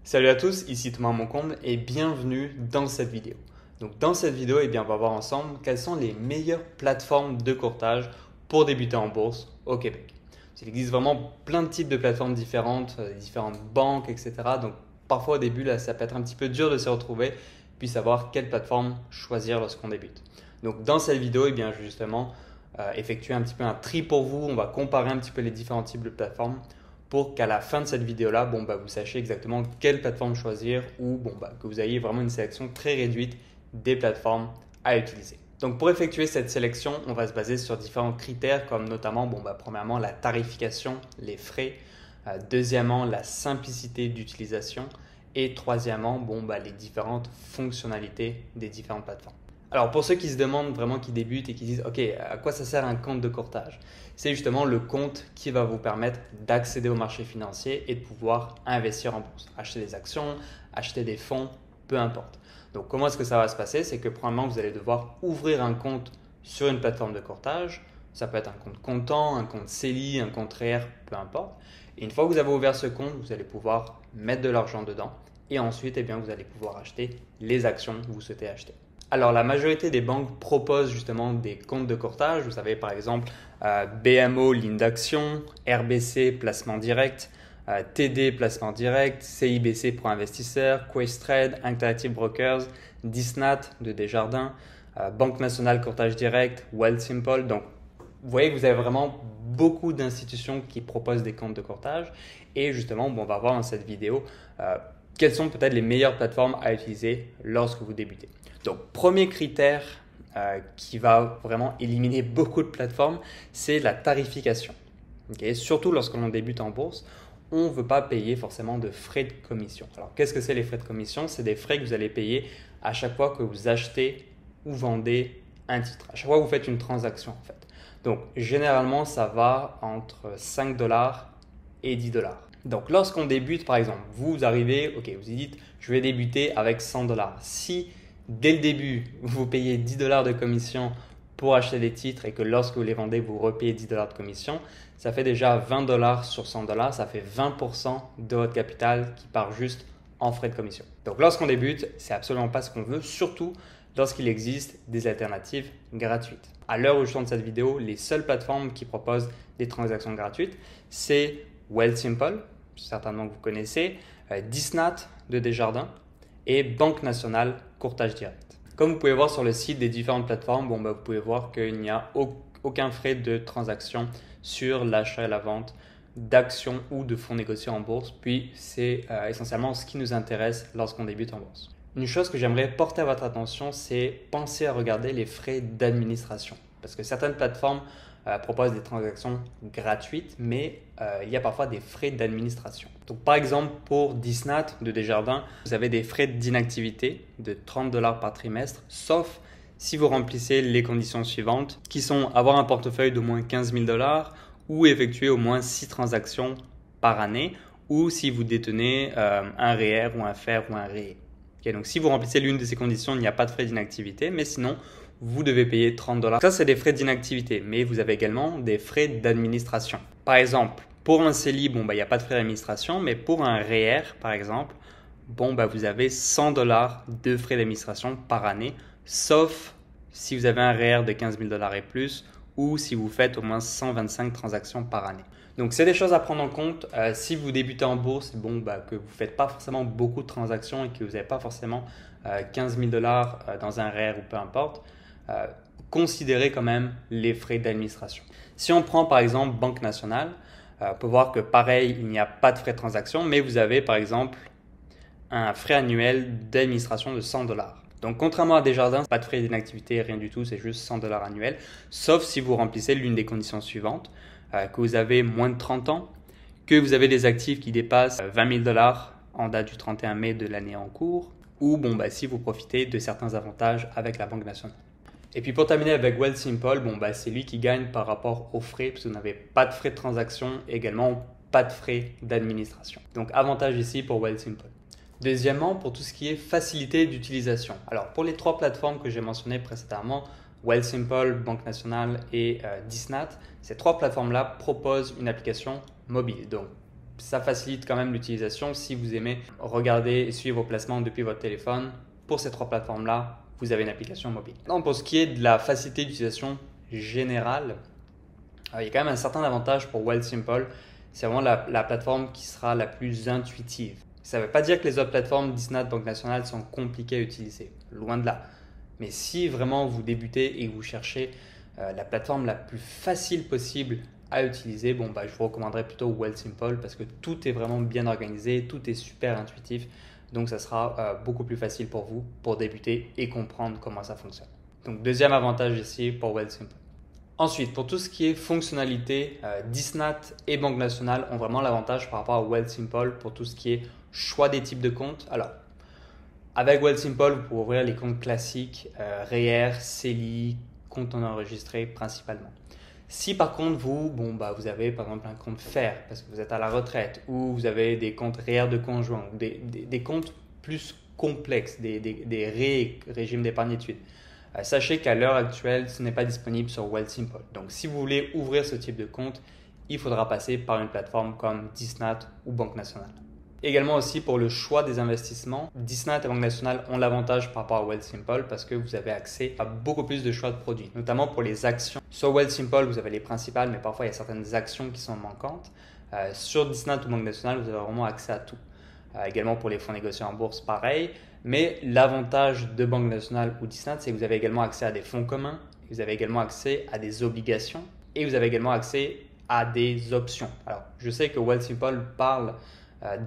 Salut à tous, ici Thomas Moncombe et bienvenue dans cette vidéo. Donc dans cette vidéo, on va voir ensemble quelles sont les meilleures plateformes de courtage pour débuter en bourse au Québec. Il existe vraiment plein de types de plateformes différentes, différentes banques, etc. Donc parfois au début, là, ça peut être un petit peu dur de se retrouver puis savoir quelle plateforme choisir lorsqu'on débute. Donc dans cette vidéo, je vais justement effectuer un petit peu un tri pour vous. On va comparer un petit peu les différents types de plateformes pour qu'à la fin de cette vidéo-là, vous sachiez exactement quelle plateforme choisir ou que vous ayez vraiment une sélection très réduite des plateformes à utiliser. Donc pour effectuer cette sélection, on va se baser sur différents critères comme notamment, premièrement, la tarification, les frais, deuxièmement, la simplicité d'utilisation et troisièmement, les différentes fonctionnalités des différentes plateformes. Alors pour ceux qui se demandent vraiment, qui débutent et qui disent « Ok, à quoi ça sert un compte de courtage ?» C'est justement le compte qui va vous permettre d'accéder au marché financier et de pouvoir investir en bourse, acheter des actions, acheter des fonds, peu importe. Donc comment est-ce que ça va se passer? C'est que premièrement, vous allez devoir ouvrir un compte sur une plateforme de courtage. Ça peut être un compte comptant, un compte CELI, un compte REER, peu importe. Et une fois que vous avez ouvert ce compte, vous allez pouvoir mettre de l'argent dedans et ensuite, vous allez pouvoir acheter les actions que vous souhaitez acheter. Alors, la majorité des banques proposent justement des comptes de courtage. Vous savez, par exemple, BMO, ligne d'action, RBC, placement direct, TD, placement direct, CIBC pour investisseurs, Questrade, Interactive Brokers, Disnat de Desjardins, Banque Nationale Courtage Direct, Wealthsimple. Donc, vous voyez que vous avez vraiment beaucoup d'institutions qui proposent des comptes de courtage. Et justement, on va voir dans cette vidéo quelles sont peut-être les meilleures plateformes à utiliser lorsque vous débutez. Donc, premier critère qui va vraiment éliminer beaucoup de plateformes, c'est la tarification. Okay? Surtout lorsque l'on débute en bourse, on ne veut pas payer forcément de frais de commission. Alors, qu'est-ce que c'est les frais de commission? C'est des frais que vous allez payer à chaque fois que vous achetez ou vendez un titre, à chaque fois que vous faites une transaction en fait. Donc, généralement, ça va entre 5 $ et 10 $. Donc, lorsqu'on débute, par exemple, vous arrivez, ok, vous dites, je vais débuter avec 100 $. Si dès le début, vous payez 10 $ de commission pour acheter des titres et que lorsque vous les vendez, vous repayez 10 $ de commission, ça fait déjà 20 $ sur 100 $, ça fait 20% de votre capital qui part juste en frais de commission. Donc, lorsqu'on débute, c'est absolument pas ce qu'on veut, surtout lorsqu'il existe des alternatives gratuites. À l'heure où je tourne cette vidéo, les seules plateformes qui proposent des transactions gratuites, c'est Wealthsimple, certainement que vous connaissez, Disnat de Desjardins et Banque Nationale Courtage Direct. Comme vous pouvez voir sur le site des différentes plateformes, vous pouvez voir qu'il n'y a aucun frais de transaction sur l'achat et la vente d'actions ou de fonds négociés en bourse. Puis c'est essentiellement ce qui nous intéresse lorsqu'on débute en bourse. Une chose que j'aimerais porter à votre attention, c'est penser à regarder les frais d'administration. Parce que certaines plateformes proposent des transactions gratuites, mais il y a parfois des frais d'administration. Donc, par exemple, pour Disnat de Desjardins, vous avez des frais d'inactivité de 30 $ par trimestre, sauf si vous remplissez les conditions suivantes, qui sont avoir un portefeuille d'au moins 15 000 $ ou effectuer au moins 6 transactions par année, ou si vous détenez un REER ou un FER ou un REE. Okay, donc, si vous remplissez l'une de ces conditions, il n'y a pas de frais d'inactivité, mais sinon, vous devez payer 30 $. Ça, c'est des frais d'inactivité, mais vous avez également des frais d'administration. Par exemple, pour un CELI, il n'y a pas de frais d'administration, mais pour un REER, par exemple, vous avez 100 $ de frais d'administration par année, sauf si vous avez un REER de 15 000 $ et plus, ou si vous faites au moins 125 transactions par année. Donc, c'est des choses à prendre en compte. Si vous débutez en bourse, que vous ne faites pas forcément beaucoup de transactions et que vous n'avez pas forcément 15 000 $ dans un REER ou peu importe, considérez quand même les frais d'administration. Si on prend par exemple Banque Nationale, on peut voir que pareil, il n'y a pas de frais de transaction, mais vous avez par exemple un frais annuel d'administration de 100 $. Donc contrairement à Desjardins, pas de frais d'inactivité, rien du tout, c'est juste 100 $ annuels, sauf si vous remplissez l'une des conditions suivantes, que vous avez moins de 30 ans, que vous avez des actifs qui dépassent 20 000 $ en date du 31 mai de l'année en cours, ou si vous profitez de certains avantages avec la Banque Nationale. Et puis pour terminer avec Wealthsimple, c'est lui qui gagne par rapport aux frais, parce que vous n'avez pas de frais de transaction, également pas de frais d'administration. Donc avantage ici pour Wealthsimple. Deuxièmement, pour tout ce qui est facilité d'utilisation. Alors pour les trois plateformes que j'ai mentionnées précédemment, Wealthsimple, Banque Nationale et Disnat, ces trois plateformes-là proposent une application mobile. Donc ça facilite quand même l'utilisation si vous aimez regarder et suivre vos placements depuis votre téléphone. Pour ces trois plateformes-là, vous avez une application mobile. Maintenant, pour ce qui est de la facilité d'utilisation générale, il y a quand même un certain avantage pour Wealthsimple. C'est vraiment la plateforme qui sera la plus intuitive. Ça ne veut pas dire que les autres plateformes Disnat, Banque Nationale sont compliquées à utiliser, loin de là. Mais si vraiment vous débutez et que vous cherchez la plateforme la plus facile possible à utiliser, je vous recommanderais plutôt Wealthsimple parce que tout est vraiment bien organisé, tout est super intuitif. Donc, ça sera beaucoup plus facile pour vous pour débuter et comprendre comment ça fonctionne. Donc, deuxième avantage ici pour Wealthsimple. Ensuite, pour tout ce qui est fonctionnalité, Disnat et Banque Nationale ont vraiment l'avantage par rapport à Wealthsimple pour tout ce qui est choix des types de comptes. Alors, avec Wealthsimple, vous pouvez ouvrir les comptes classiques, REER, CELI, comptes non enregistrés principalement. Si par contre vous avez par exemple un compte FER parce que vous êtes à la retraite ou vous avez des comptes REER de conjoint ou des comptes plus complexes, des régimes d'épargne études, sachez qu'à l'heure actuelle, ce n'est pas disponible sur Wealthsimple. Donc si vous voulez ouvrir ce type de compte, il faudra passer par une plateforme comme Disnat ou Banque Nationale. Également aussi pour le choix des investissements, Disnat et Banque Nationale ont l'avantage par rapport à Wealthsimple parce que vous avez accès à beaucoup plus de choix de produits, notamment pour les actions. Sur Wealthsimple, vous avez les principales, mais parfois il y a certaines actions qui sont manquantes. Sur Disnat ou Banque Nationale, vous avez vraiment accès à tout. Également pour les fonds négociés en bourse, pareil. Mais l'avantage de Banque Nationale ou Disnat, c'est que vous avez également accès à des fonds communs, vous avez également accès à des obligations et vous avez également accès à des options. Alors, je sais que Wealthsimple parle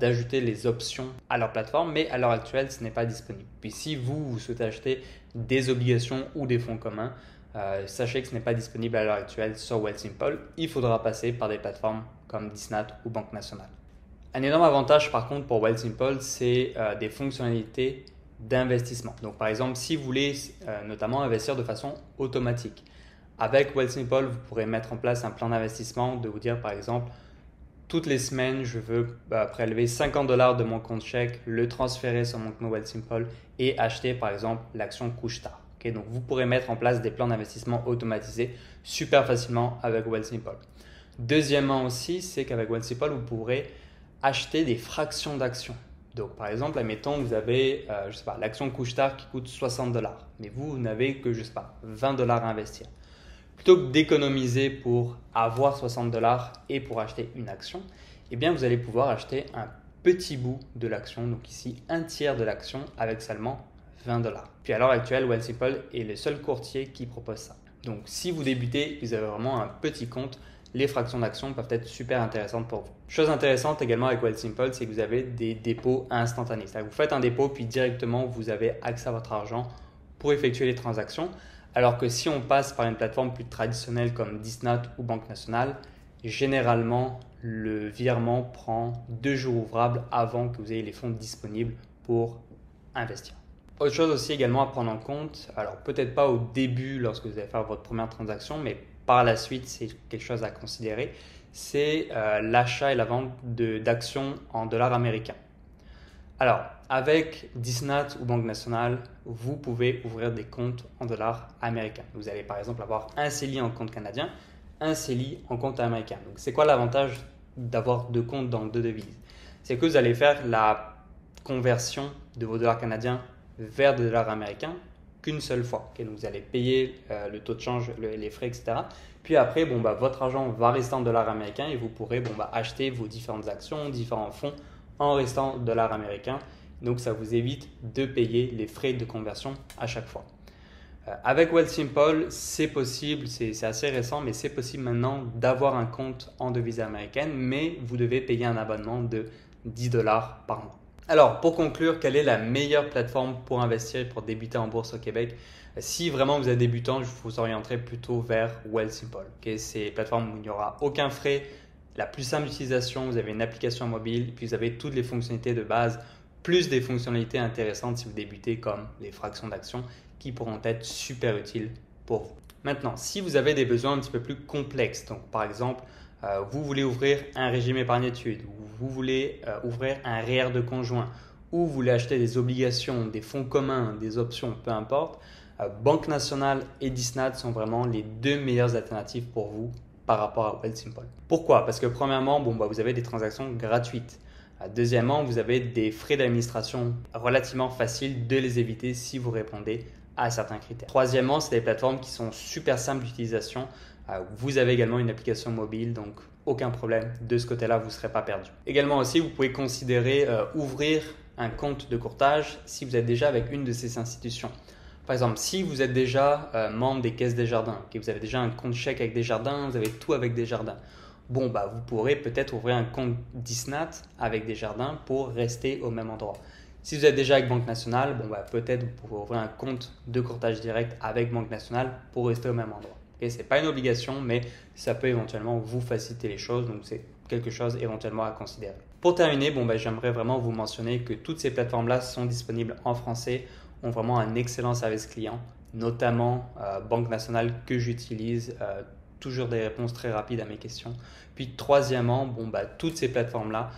d'ajouter les options à leur plateforme, mais à l'heure actuelle, ce n'est pas disponible. Puis si vous souhaitez acheter des obligations ou des fonds communs, sachez que ce n'est pas disponible à l'heure actuelle sur Wealthsimple. Il faudra passer par des plateformes comme Disnat ou Banque Nationale. Un énorme avantage par contre pour Wealthsimple, c'est des fonctionnalités d'investissement. Donc par exemple, si vous voulez notamment investir de façon automatique, avec Wealthsimple, vous pourrez mettre en place un plan d'investissement de vous dire par exemple, toutes les semaines, je veux prélever 50 $ de mon compte chèque, le transférer sur mon compte Wealthsimple et acheter par exemple l'action Couche-Tard. Okay, donc vous pourrez mettre en place des plans d'investissement automatisés super facilement avec Wealthsimple. Deuxièmement aussi, c'est qu'avec Wealthsimple, vous pourrez acheter des fractions d'actions. Donc par exemple, admettons vous avez l'action Couche-Tard qui coûte 60 $, mais vous n'avez que 20 $ à investir. Plutôt que d'économiser pour avoir 60 $ et pour acheter une action, eh bien vous allez pouvoir acheter un petit bout de l'action, donc ici un tiers de l'action avec seulement 20 $. Puis à l'heure actuelle, Wealthsimple est le seul courtier qui propose ça. Donc si vous débutez, vous avez vraiment un petit compte, les fractions d'actions peuvent être super intéressantes pour vous. Chose intéressante également avec Wealthsimple, c'est que vous avez des dépôts instantanés. C'est-à-dire que vous faites un dépôt, puis directement vous avez accès à votre argent pour effectuer les transactions. Alors que si on passe par une plateforme plus traditionnelle comme Disnat ou Banque Nationale, généralement le virement prend 2 jours ouvrables avant que vous ayez les fonds disponibles pour investir. Autre chose aussi également à prendre en compte, alors peut-être pas au début lorsque vous allez faire votre première transaction, mais par la suite c'est quelque chose à considérer, c'est l'achat et la vente d'actions en dollars américains. Alors, avec Disnat ou Banque Nationale, vous pouvez ouvrir des comptes en dollars américains. Vous allez par exemple avoir un CELI en compte canadien, un CELI en compte américain. Donc, c'est quoi l'avantage d'avoir deux comptes dans deux devises? C'est que vous allez faire la conversion de vos dollars canadiens vers des dollars américains qu'une seule fois. Okay, donc, vous allez payer le taux de change, les frais, etc. Puis après, votre argent va rester en dollars américains et vous pourrez acheter vos différentes actions, différents fonds en restant dollars américains. Donc, ça vous évite de payer les frais de conversion à chaque fois. Avec Wealthsimple, c'est possible, c'est assez récent, mais c'est possible maintenant d'avoir un compte en devise américaine, mais vous devez payer un abonnement de 10 $ par mois. Alors, pour conclure, quelle est la meilleure plateforme pour investir et pour débuter en bourse au Québec? Si vraiment vous êtes débutant, je vous orienterai plutôt vers Wealthsimple. Okay? C'est une plateforme où il n'y aura aucun frais, la plus simple d'utilisation, vous avez une application mobile, puis vous avez toutes les fonctionnalités de base, plus des fonctionnalités intéressantes si vous débutez comme les fractions d'actions qui pourront être super utiles pour vous. Maintenant, si vous avez des besoins un petit peu plus complexes, donc par exemple, vous voulez ouvrir un régime épargne études, ou vous voulez ouvrir un REER de conjoint, ou vous voulez acheter des obligations, des fonds communs, des options, peu importe, Banque Nationale et Disnat sont vraiment les deux meilleures alternatives pour vous par rapport à Wealthsimple. Pourquoi? Parce que premièrement, vous avez des transactions gratuites. Deuxièmement, vous avez des frais d'administration relativement faciles de les éviter si vous répondez à certains critères. Troisièmement, c'est des plateformes qui sont super simples d'utilisation. Vous avez également une application mobile, donc aucun problème. De ce côté-là, vous ne serez pas perdu. Également aussi, vous pouvez considérer ouvrir un compte de courtage si vous êtes déjà avec une de ces institutions. Par exemple, si vous êtes déjà membre des Caisses Desjardins, que vous avez déjà un compte chèque avec Desjardins, vous avez tout avec Desjardins, vous pourrez peut-être ouvrir un compte Disnat avec Desjardins pour rester au même endroit. Si vous êtes déjà avec Banque Nationale, peut-être vous pouvez ouvrir un compte de courtage direct avec Banque Nationale pour rester au même endroit. Ce n'est pas une obligation, mais ça peut éventuellement vous faciliter les choses, donc c'est quelque chose éventuellement à considérer. Pour terminer, j'aimerais vraiment vous mentionner que toutes ces plateformes-là sont disponibles en français, ont vraiment un excellent service client, notamment Banque Nationale que j'utilise, toujours des réponses très rapides à mes questions. Puis troisièmement, toutes ces plateformes-là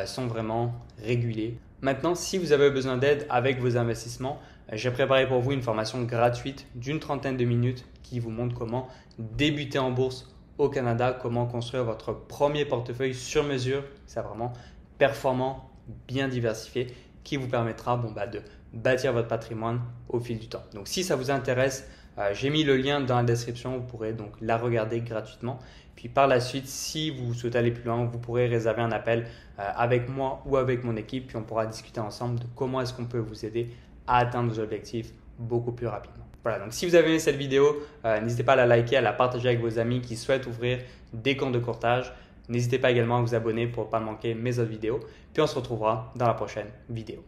sont vraiment régulées. Maintenant, si vous avez besoin d'aide avec vos investissements, j'ai préparé pour vous une formation gratuite d'une trentaine de minutes qui vous montre comment débuter en bourse au Canada, comment construire votre premier portefeuille sur mesure, c'est vraiment performant, bien diversifié, qui vous permettra de bâtir votre patrimoine au fil du temps. Donc si ça vous intéresse, j'ai mis le lien dans la description, vous pourrez donc la regarder gratuitement. Puis par la suite, si vous souhaitez aller plus loin, vous pourrez réserver un appel avec moi ou avec mon équipe, puis on pourra discuter ensemble de comment est-ce qu'on peut vous aider à atteindre vos objectifs beaucoup plus rapidement. Voilà, donc si vous avez aimé cette vidéo, n'hésitez pas à la liker, à la partager avec vos amis qui souhaitent ouvrir des comptes de courtage. N'hésitez pas également à vous abonner pour ne pas manquer mes autres vidéos. Puis on se retrouvera dans la prochaine vidéo.